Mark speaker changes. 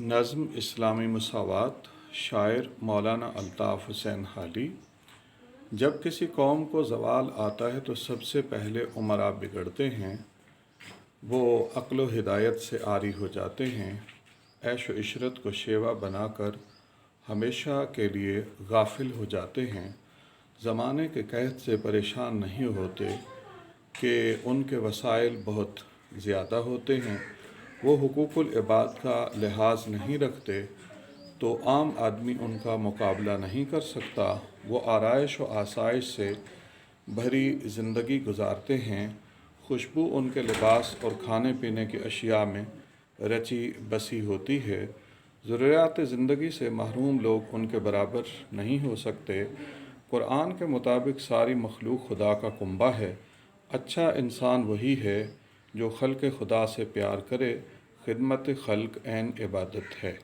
Speaker 1: नज़्म इस्लामी मसावात। शायर मौलाना अल्ताफ़ हुसैन हाली। जब किसी कौम को ज़वाल आता है तो सबसे पहले उमरा बिगड़ते हैं, वो अक्ल व हिदायत से आरी हो जाते हैं। ऐश व इशरत को शेवा बनाकर हमेशा के लिए गाफिल हो जाते हैं। ज़माने के कहत से परेशान नहीं होते कि उनके वसाइल बहुत ज़्यादा होते हैं। वो हुकूकुल इबाद का लिहाज नहीं रखते तो आम आदमी उनका मुकाबला नहीं कर सकता। वो आराइश व आसाइश से भरी ज़िंदगी गुजारते हैं। खुशबू उनके लिबास और खाने पीने की अशिया में रची बसी होती है। ज़रूरियात ज़िंदगी से महरूम लोग उनके बराबर नहीं हो सकते। कुरान के मुताबिक सारी मखलूक खुदा का कुंबा है। अच्छा इंसान वही है जो खल्क़ खुदा से प्यार करे। खिदमत खल्क़ ऐन इबादत है।